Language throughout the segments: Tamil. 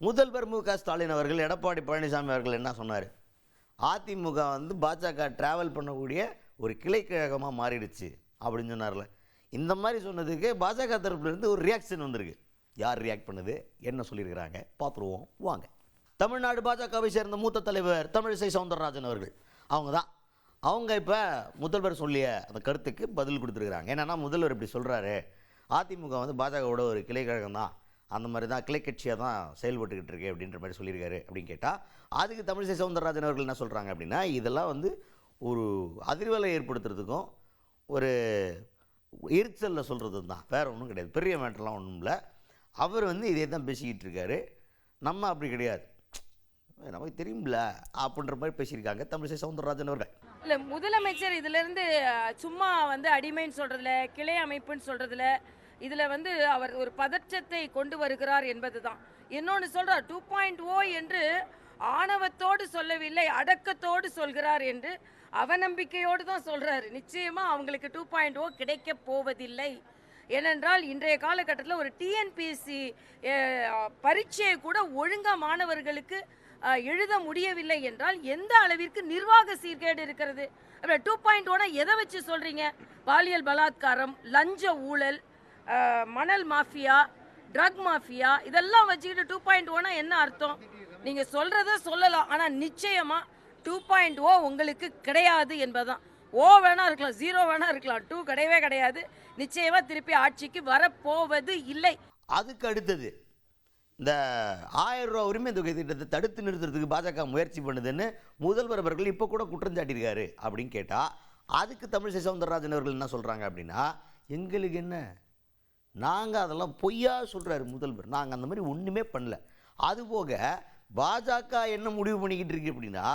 முதல்வர் மு.க. ஸ்டாலின் அவர்கள், எடப்பாடி பழனிசாமி அவர்கள் என்ன சொன்னார்? அதிமுக வந்து பாஜக டிராவல் பண்ணக்கூடிய ஒரு கிளை கழகமாக மாறிடுச்சு அப்படின்னு சொன்னார்ல. இந்த மாதிரி சொன்னதுக்கு பாஜக தரப்புலேருந்து ஒரு ரியாக்ஷன் வந்திருக்கு. யார் ரியாக்ட் பண்ணுது, என்ன சொல்லியிருக்கிறாங்க பார்த்துருவோம் வாங்க. தமிழ்நாடு பாஜகவை சேர்ந்த மூத்த தலைவர் தமிழிசை சவுந்தரராஜன் அவர்கள் அவங்க இப்போ முதல்வர் சொல்லிய அந்த கருத்துக்கு பதில் கொடுத்துருக்குறாங்க. என்னென்னா, முதல்வர் இப்படி சொல்கிறாரு, அதிமுக வந்து பாஜகவோட ஒரு கிளை கழகம் தான், அந்த மாதிரி தான் கிளை கட்சியாக தான் செயல்பட்டுக்கிட்டு இருக்கு அப்படின்ற மாதிரி சொல்லியிருக்காரு. அப்படின்னு கேட்டால் அதுக்கு தமிழிசை சவுந்தரராஜன் அவர்கள் என்ன சொல்கிறாங்க அப்படின்னா, இதெல்லாம் வந்து ஒரு அதிர்வலை ஏற்படுத்துறதுக்கும் ஒரு எரிச்சலில் சொல்கிறது தான், வேறு ஒன்றும் கிடையாது, பெரிய மேட்டர்லாம் ஒன்றும் இல்லை. அவர் வந்து இதே தான் பேசிக்கிட்டு இருக்காரு, நம்ம அப்படி கிடையாது, நமக்கு தெரியும்ல அப்படின்ற மாதிரி பேசியிருக்காங்க தமிழிசை சவுந்தரராஜன் அவர்கள். இல்லை, முதலமைச்சர் இதிலிருந்து சும்மா வந்து அடிமைன்னு சொல்கிறதுல, கிளை அமைப்புன்னு சொல்கிறதுல, இதில் வந்து அவர் ஒரு பதற்றத்தை கொண்டு வருகிறார் என்பது தான். இன்னொன்று சொல்கிறார், 2.0 என்று ஆணவத்தோடு சொல்லவில்லை, அடக்கத்தோடு சொல்கிறார் என்று அவநம்பிக்கையோடு தான் சொல்கிறாரு. நிச்சயமாக அவங்களுக்கு 2.0 கிடைக்க போவதில்லை. ஏனென்றால் இன்றைய காலகட்டத்தில் ஒரு டிஎன்பிஎஸ்சி பரீட்சையை கூட ஒழுங்காக மாணவர்களுக்கு எழுத முடியவில்லை என்றால் எந்த அளவிற்கு நிர்வாக சீர்கேடு இருக்கிறது. 2.0 எதை வச்சு சொல்கிறீங்க? பாலியல் பலாத்காரம், லஞ்ச ஊழல், மணல் மாஃபியா, ட்ரக் மாஃபியா, இதெல்லாம் வச்சுக்கிட்டு 2.0 என்ன அர்த்தம்? நீங்கள் சொல்கிறத சொல்லலாம், ஆனால் நிச்சயமாக 2.0 உங்களுக்கு கிடையாது என்பதுதான். ஓ வேணா இருக்கலாம், 0 வேணா இருக்கலாம், 2 கிடையவே கிடையாது. நிச்சயமாக திருப்பி ஆட்சிக்கு வரப்போவது இல்லை. அதுக்கு அடுத்தது இந்த 1000 ரூபா உரிமை தொகை திட்டத்தை தடுத்து நிறுத்துறதுக்கு பாஜக முயற்சி பண்ணுதுன்னு முதல்வர் அவர்கள் இப்போ கூட குற்றம் சாட்டியிருக்காரு. அப்படின்னு கேட்டால் அதுக்கு தமிழிசை சவுந்தரராஜன் அவர்கள் என்ன சொல்கிறாங்க அப்படின்னா, எங்களுக்கு என்ன, நாங்கள் அதெல்லாம் பொய்யா சொல்கிறாரு முதல்வர், நாங்கள் அந்த மாதிரி ஒன்றுமே பண்ணல. அதுபோக பாஜக என்ன முடிவு பண்ணிக்கிட்டு இருக்கு அப்படின்னா,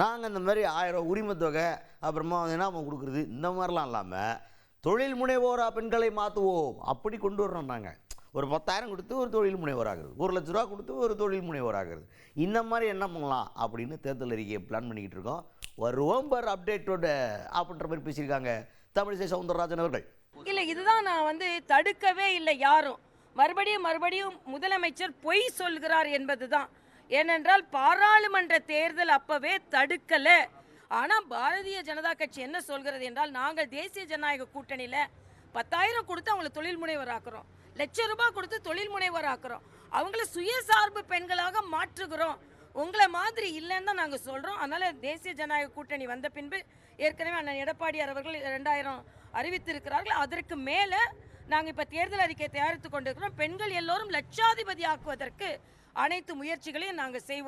நாங்கள் அந்த மாதிரி 1000 ரூபா உரிமை தொகை அப்புறமா என்ன கொடுக்குறது, இந்த மாதிரிலாம் இல்லாமல் தொழில் முனைவோராக பெண்களை மாற்றுவோம் அப்படி கொண்டு வர்றோம். நாங்கள் ஒரு 10,000 கொடுத்து ஒரு தொழில் முனைவோர் ஆகிறது, 1 லட்ச ரூபா கொடுத்து ஒரு தொழில் முனைவோர் ஆகிறது, இந்த மாதிரி என்ன பண்ணலாம் அப்படின்னு தேர்தல் அறிக்கையை பிளான் பண்ணிக்கிட்டு இருக்கோம். வருவோம் பர் அப்டேட்டோட அப்படின்ற மாதிரி பேசியிருக்காங்க தமிழிசை சவுந்தரராஜன் அவர்கள். இல்லை, இதுதான் நான் வந்து தடுக்கவே இல்லை யாரும். மறுபடியும் முதலமைச்சர் பொய் சொல்கிறார் என்பது தான். ஏனென்றால் பாராளுமன்ற தேர்தல் அப்பவே தடுக்கல. ஆனால் பாரதிய ஜனதா கட்சி என்ன சொல்கிறது என்றால், நாங்கள் தேசிய ஜனநாயக கூட்டணியில் 10,000 கொடுத்து அவங்களை தொழில் முனைவர் ஆக்குறோம், ₹1,00,000 கொடுத்து தொழில் முனைவர் ஆக்குறோம், அவங்கள சுயசார்பு பெண்களாக மாற்றுகிறோம், உங்களை மாதிரி இல்லைன்னு தான் நாங்கள் சொல்கிறோம். அதனால் தேசிய ஜனநாயக கூட்டணி வந்த பின்பு ஏற்கனவே அண்ணன் எடப்பாடியார் அவர்கள் 2000 அறிவித்திருக்கிறார்கள். அதற்கு மேலே நாங்கள் இப்போ தேர்தல் அறிக்கை தயாரித்து கொண்டிருக்கிறோம். பெண்கள் எல்லோரும் லட்சாதிபதி ஆக்குவதற்கு அனைத்து முயற்சிகளையும் நாங்கள் செய்வோம்.